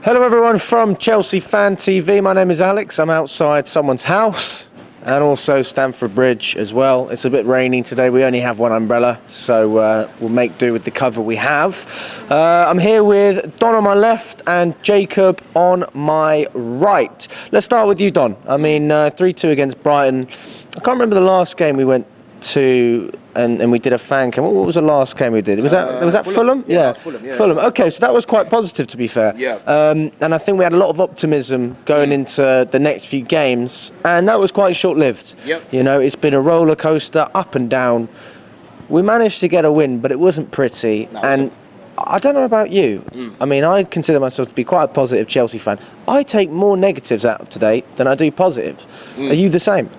Hello everyone from Chelsea Fan TV. My name is Alex. I'm outside someone's house and also Stamford Bridge as well. It's a bit rainy today. We only have one umbrella, so we'll make do with the cover we have. I'm here with Don on my left and Jacob on my right. Let's start with you, Don. I mean, 3-2 against Brighton. I can't remember the last game we went to and we did a fan cam. What was the last game we did? Was that Fulham? Yeah, Fulham. Yeah. Fulham. Okay, so that was quite positive, to be fair. Yeah. And I think we had a lot of optimism going into the next few games, and that was quite short-lived. Yep. You know, it's been a roller coaster, up and down. We managed to get a win, but it wasn't pretty. No, and I don't know about you. I mean, I consider myself to be quite a positive Chelsea fan. I take more negatives out of today than I do positives. Are you the same?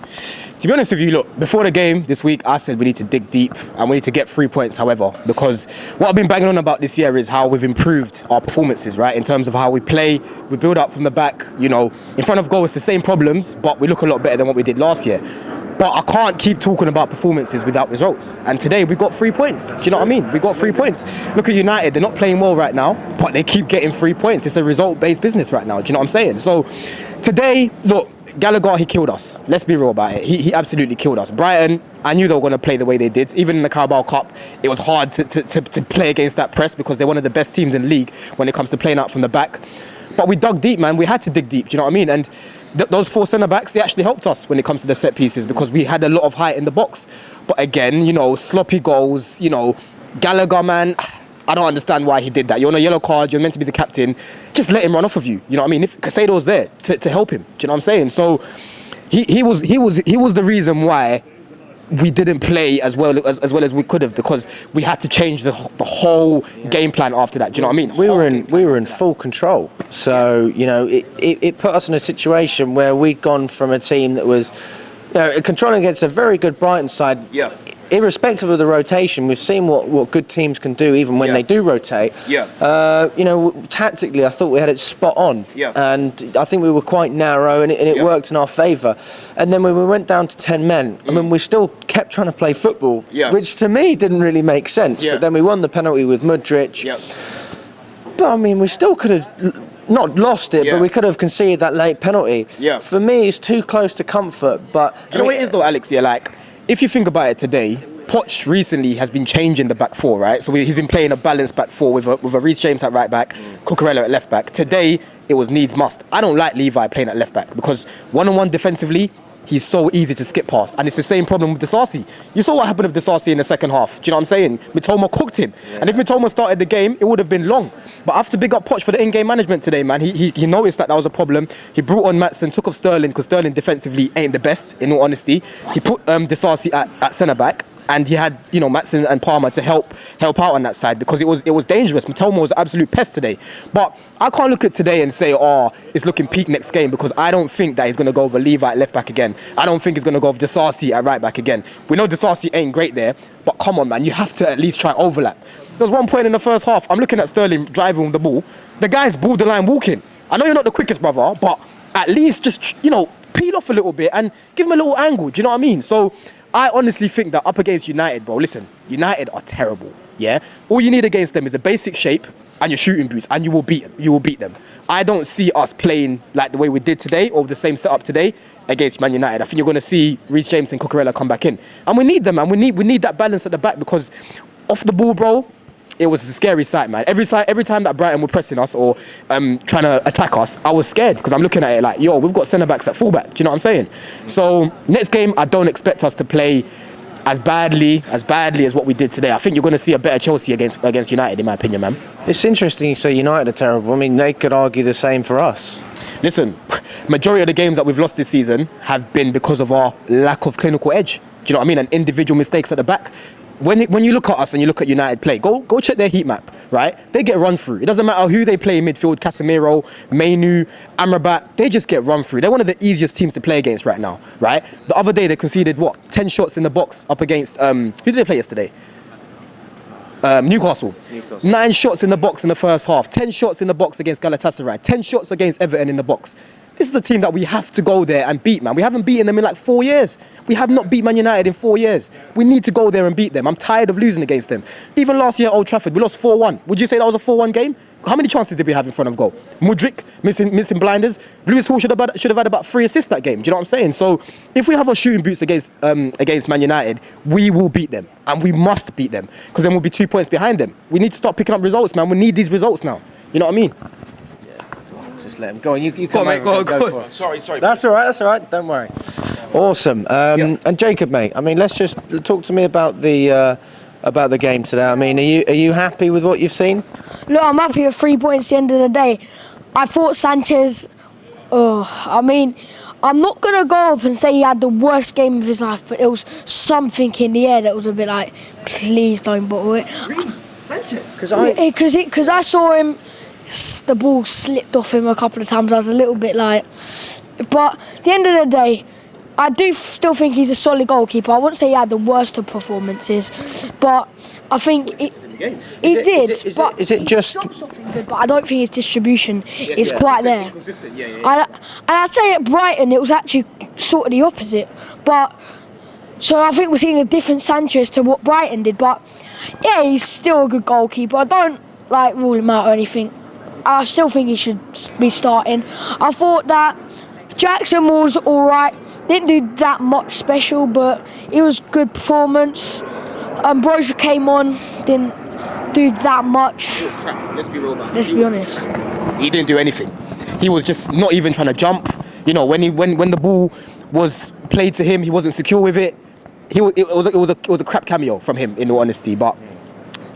To be honest with you, look, before the game this week, I said we need to dig deep and we need to get 3 points, however, because what I've been banging on about this year is how we've improved our performances, right? In terms of how we play, we build up from the back, you know, in front of goal, it's the same problems, but we look a lot better than what we did last year. But I can't keep talking about performances without results. And today we got 3 points. Do you know what I mean? We got 3 points. Look at United, they're not playing well right now, but they keep getting 3 points. It's a result-based business right now. Do you know what I'm saying? So today, look, Gallagher, he killed us. Let's be real about it. He absolutely killed us. Brighton, I knew they were going to play the way they did. Even in the Carabao Cup, it was hard to play against that press because they're one of the best teams in the league when it comes to playing out from the back. But we dug deep, man. We had to dig deep. Do you know what I mean? And those 4 centre-backs, they actually helped us when it comes to the set pieces because we had a lot of height in the box. But again, you know, sloppy goals, you know, Gallagher, man, I don't understand why he did that. You're on a yellow card, you're meant to be the captain. Just let him run off of you. You know what I mean? If Casado's there to help him. Do you know what I'm saying? So he was the reason why we didn't play as well as we could have, because we had to change the whole game plan after that. Do you know what I mean? We were in full control. So, you know, it put us in a situation where we'd gone from a team that was controlling against a very good Brighton side. Yeah. Irrespective of the rotation, we've seen what good teams can do even when they do rotate. Yeah. You know, tactically, I thought we had it spot on. Yeah. And I think we were quite narrow, and it worked in our favour. And then when we went down to 10 men, I mean, we still kept trying to play football, which to me didn't really make sense. Yeah. But then we won the penalty with Mudryk. Yeah. But I mean, we still could have not lost it, but we could have conceded that late penalty. Yeah. For me, it's too close to comfort. But do you know what it is though, Alex? Yeah, like, if you think about it today, Poch recently has been changing the back four, right? So he's been playing a balanced back four with a Reece James at right back, Cucurella at left back. Today, it was needs must. I don't like Levi playing at left back because one-on-one defensively, he's so easy to skip past. And it's the same problem with Disasi. You saw what happened with Disasi in the second half. Do you know what I'm saying? Mitoma cooked him. Yeah. And if Mitoma started the game, it would have been long. But I have to big up Poch for the in-game management today, man. He noticed that was a problem. He brought on Maatsen, took off Sterling, because Sterling defensively ain't the best, in all honesty. He put Disasi at centre-back. And he had, you know, Maatsen and Palmer to help out on that side because it was dangerous. Mitoma was an absolute pest today. But I can't look at today and say, oh, it's looking peak next game, because I don't think that he's going to go over Levi at left back again. I don't think he's going to go over Disasi at right back again. We know Disasi ain't great there, but come on, man, you have to at least try overlap. There was one point in the first half, I'm looking at Sterling driving with the ball. The guy's borderline walking. I know you're not the quickest, brother, but at least just, you know, peel off a little bit and give him a little angle. Do you know what I mean? So I honestly think that up against United, bro, listen, United are terrible, yeah? All you need against them is a basic shape and your shooting boots, and you will beat them. I don't see us playing like the way we did today, or the same setup today against Man United. I think you're going to see Reece James and Cucurella come back in. And we need them, man. We need that balance at the back, because off the ball, bro, it was a scary sight, man. Every time that Brighton were pressing us or trying to attack us, I was scared, because I'm looking at it like, yo, we've got centre-backs at full-back. Do you know what I'm saying? So next game, I don't expect us to play as badly as what we did today. I think you're going to see a better Chelsea against United, in my opinion, man. It's interesting you say United are terrible. I mean, they could argue the same for us. Listen, majority of the games that we've lost this season have been because of our lack of clinical edge. Do you know what I mean? And individual mistakes at the back. When you look at us and you look at United play, go check their heat map, right? They get run through. It doesn't matter who they play in midfield, Casemiro, Mainu, Amrabat, they just get run through. They're one of the easiest teams to play against right now, right? The other day they conceded, 10 shots in the box up against, who did they play yesterday? Newcastle. 9 shots in the box in the first half, 10 shots in the box against Galatasaray, 10 shots against Everton in the box. This is a team that we have to go there and beat, man. We haven't beaten them in like 4 years. We have not beat Man United in 4 years. We need to go there and beat them. I'm tired of losing against them. Even last year at Old Trafford, we lost 4-1. Would you say that was a 4-1 game? how many chances did we have in front of goal? Mudryk missing blinders. Lewis Hall should have had about 3 assists that game. Do you know what I'm saying? So if we have our shooting boots against Man United, we will beat them, and we must beat them, because then we'll be 2 points behind them. We need to start picking up results, man. We need these results now. You know what I mean? Just let him go on. You Go on, mate. Go on. Sorry. That's all right. Don't worry. Awesome. And Jacob, mate. I mean, let's just talk to me about the game today. I mean, are you happy with what you've seen? Look, I'm happy with 3 points at the end of the day. I thought Sanchez. I mean, I'm not gonna go up and say he had the worst game of his life, but there was something in the air that was a bit like, please don't bottle it. Really? Sanchez? Because I saw him. The ball slipped off him a couple of times. I was a little bit like, but at the end of the day, I do still think he's a solid goalkeeper. I wouldn't say he had the worst of performances, but I think he did. Is it just something good? But I don't think his distribution is quite there. Inconsistent. Yeah. And I'd say at Brighton it was actually sort of the opposite. But so I think we're seeing a different Sanchez to what Brighton did. But yeah, he's still a good goalkeeper. I don't like rule him out or anything. I still think he should be starting. I thought that Jackson was all right. Didn't do that much special, but it was good performance. Brozier came on, didn't do that much. It was crap. Let's be real, man. Let's be honest. He didn't do anything. He was just not even trying to jump. You know, when the ball was played to him, he wasn't secure with it. It was a crap cameo from him, in all honesty. But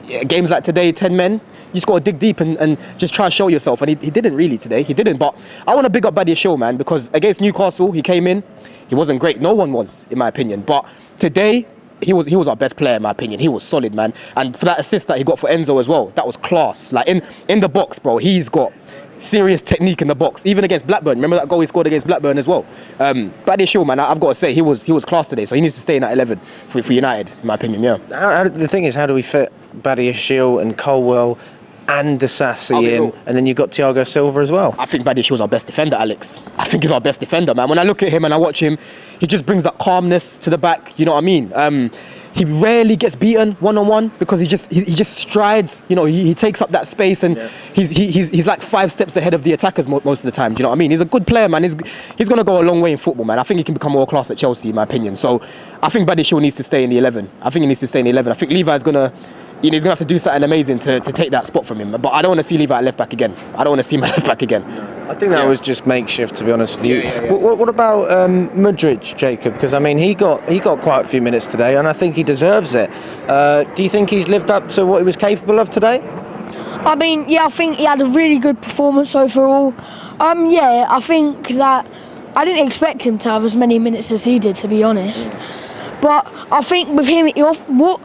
yeah, games like today, 10 men. You just got to dig deep and just try and show yourself. And he didn't really today. He didn't. But I want to big up Badia Show, man, because against Newcastle, he came in. He wasn't great. No one was, in my opinion. But today, he was our best player, in my opinion. He was solid, man. And for that assist that he got for Enzo as well, that was class. Like, in the box, bro, he's got serious technique in the box. Even against Blackburn. Remember that goal he scored against Blackburn as well? Badia Show, man, I've got to say, he was class today. So he needs to stay in that 11 for United, in my opinion, yeah. The thing is, how do we fit Badia Shield and Colwell and Disasi in, and then you've got Thiago Silva as well? I think Badia Shield's our best defender, Alex. I think he's our best defender, man. When I look at him and I watch him, he just brings that calmness to the back, you know what I mean? He rarely gets beaten one-on-one because he just strides, you know, he takes up that space, and he's like 5 steps ahead of the attackers most of the time, do you know what I mean? He's a good player, man. He's going to go a long way in football, man. I think he can become more class at Chelsea, in my opinion. So I think Badia Shield needs to stay in the 11. I think Levi's going to... he's going to have to do something amazing to take that spot from him. But I don't want to see Levi at left back again. I don't want to see him at left back again. I think that was just makeshift, to be honest with you. What about Mudryk, Jacob? Because I mean, he got quite a few minutes today, and I think he deserves it. Do you think he's lived up to what he was capable of today? I mean, yeah, I think he had a really good performance overall. I think that I didn't expect him to have as many minutes as he did, to be honest. But I think with him, what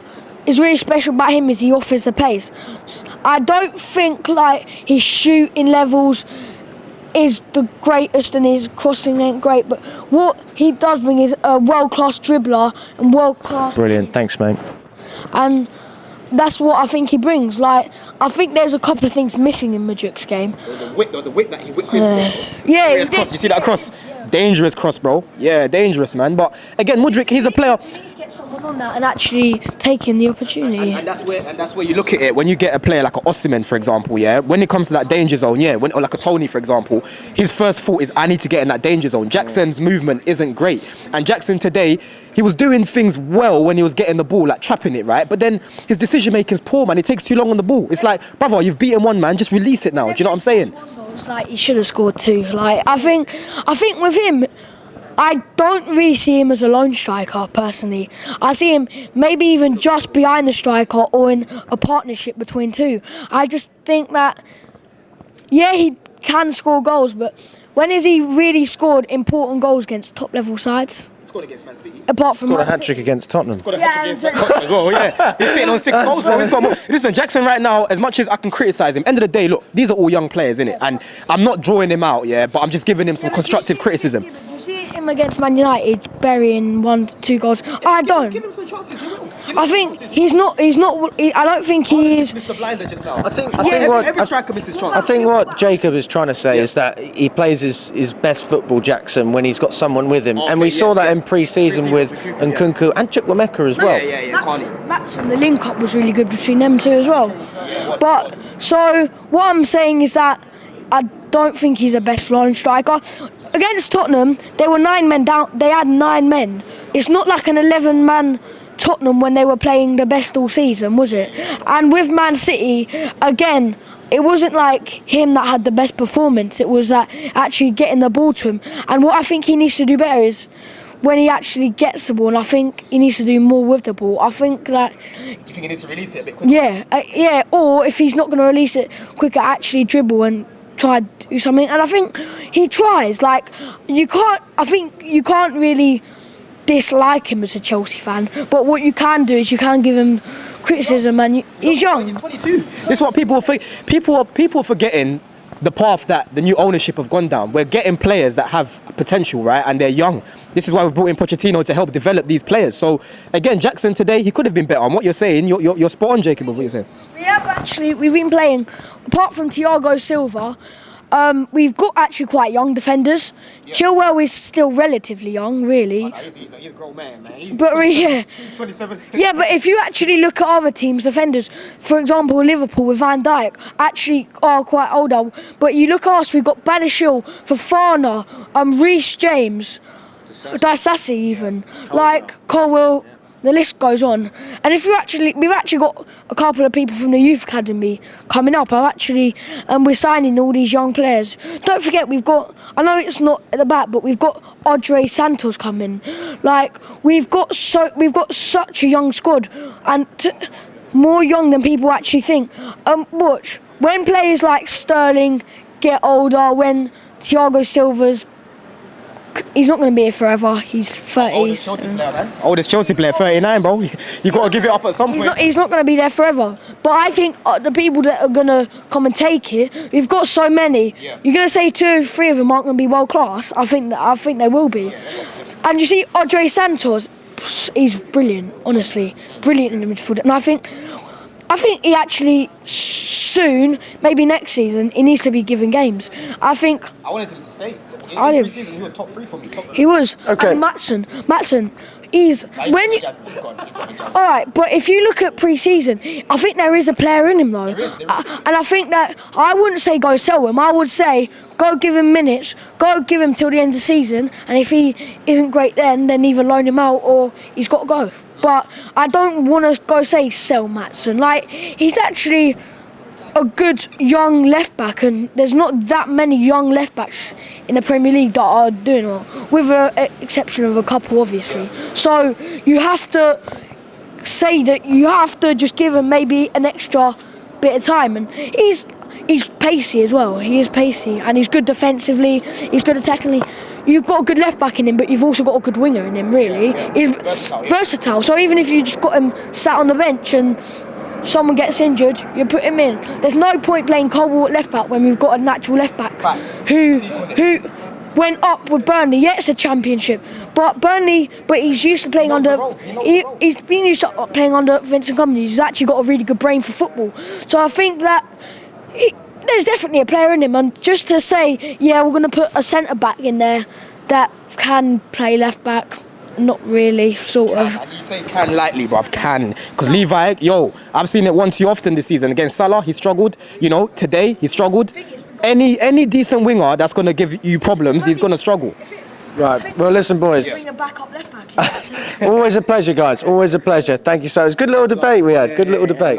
is really special about him is he offers the pace. I don't think like his shooting levels is the greatest and his crossing ain't great, but what he does bring is a world-class dribbler and world-class... Brilliant, thanks mate. And that's what I think he brings. Like, I think there's a couple of things missing in Mudryk's game. There was a whip that he whipped into it. Yeah, You see that cross? Dangerous cross, bro. Yeah, dangerous, man. But again, Mudryk, he's a player. Let's get someone on that and actually take in the opportunity. And that's where you look at it. When you get a player like a Osimhen, for example, yeah, when it comes to that danger zone, yeah, or like a Tony, for example, his first thought is, I need to get in that danger zone. Jackson's movement isn't great. And Jackson today, he was doing things well when he was getting the ball, like trapping it, right? But then his decision making is poor, man. He takes too long on the ball. It's like, brother, you've beaten one man, just release it now. Do you know what I'm saying? It's like he should have scored 2. Like I think with him, I don't really see him as a lone striker personally. I see him maybe even just behind the striker or in a partnership between two. I just think that, yeah, he can score goals, but when has he really scored important goals against top level sides? He scored against Man City. Apart from Got a hat-trick against Tottenham. Got a hat-trick against Tottenham as well, yeah. He's sitting on 6 goals, bro. He's got more. Listen, Jackson right now, as much as I can criticise him, end of the day, look, these are all young players, innit? And I'm not drawing him out, yeah, but I'm just giving him some constructive criticism. Do you see him against Man United burying 1-2 goals? I don't. Give him some chances, he will. I think he's not. I don't think he is. Mr. Blinder just now. I think every striker misses chances. I think what Jacob is trying to say is that he plays his best football, Jackson, when he's got someone with him. Okay, and we saw that in pre-season with Nkunku, Nkunku and Chukwuemeka as well. Yeah. Max and the link-up was really good between them two as well. But So what I'm saying is that I don't think he's the best lone striker. Against Tottenham, there were 9 men down. They had 9 men. It's not like an 11-man Tottenham when they were playing the best all season, was it? And with Man City, again, it wasn't like him that had the best performance. It was actually getting the ball to him. And what I think he needs to do better is when he actually gets the ball, and I think he needs to do more with the ball. I think that... Do you think he needs to release it a bit quicker? Yeah. Or if he's not going to release it quicker, actually dribble and try to do something. And I think he tries. Like, I think you can't really dislike him as a Chelsea fan, but what you can do is you can give him criticism, and he's young. He's 22. This is what people think. People are forgetting the path that the new ownership have gone down. We're getting players that have potential, right? And they're young. This is why we've brought in Pochettino to help develop these players. So again, Jackson today, he could have been better. On what you're saying, you're spot on, Jacob, with what you're saying. We've been playing, apart from Thiago Silva, we've got actually quite young defenders. Yeah. Chilwell is still relatively young, really. Oh, no, he's a grown man. He's 27. Yeah, but if you actually look at other teams' defenders, for example, Liverpool with Van Dijk, actually are quite older. But you look at us, we've got Badiashile, Fofana, Reece James, Disasi even, Colwell. The list goes on. And if we've actually got a couple of people from the youth academy coming up. We're signing all these young players. Don't forget, we've got, I know it's not at the back, but we've got Andre Santos coming. We've got such a young squad, and more young than people actually think. Watch, when players like Sterling get older, when Thiago Silva's, he's not going to be here forever. He's 30. Oldest Chelsea player, man. Oldest Chelsea player, 39, bro. You got to give it up at some point. He's not going to be there forever. But I think the people that are going to come and take it, we've got so many. Yeah. You're going to say 2 or 3 of them aren't going to be world class. I think they will be. Yeah, and you see, Andre Santos, he's brilliant. Honestly, brilliant in the midfield. And I think he actually soon, maybe next season, he needs to be given games. I wanted him to stay. In pre-season, he was top 3 for me. He was. Okay. And Maatsen, he's all right, but if you look at pre-season, I think there is a player in him though. There is. And I think that I wouldn't say go sell him. I would say go give him minutes, go give him till the end of the season, and if he isn't great then either loan him out or he's got to go. But I don't want to go say sell Maatsen. He's actually a good young left back, and there's not that many young left backs in the Premier League that are doing well, with the exception of a couple, obviously. So you have to say that you have to just give him maybe an extra bit of time, and he's pacey as well. He is pacey, and he's good defensively. He's good attacking. You've got a good left back in him, but you've also got a good winger in him. Really, he's versatile. So even if you just got him sat on the bench and someone gets injured, you put him in. There's no point playing Colwell at left back when we've got a natural left back who went up with Burnley. Yeah, it's a championship, but he's used to playing under. He's been used to playing under Vincent Kompany. He's actually got a really good brain for football. So I think that there's definitely a player in him. And just to say, yeah, we're going to put a centre back in there that can play left back. Not really, sort of. And you say can lightly, bruv, can. Because Levi, I've seen it one too often this season. Against Salah, he struggled. Today, he struggled. Any decent winger that's going to give you problems, he's going to struggle. Right, well listen boys. Bring a backup left back. Always a pleasure, guys, always a pleasure. Thank you so much. Good little debate we had, good little debate.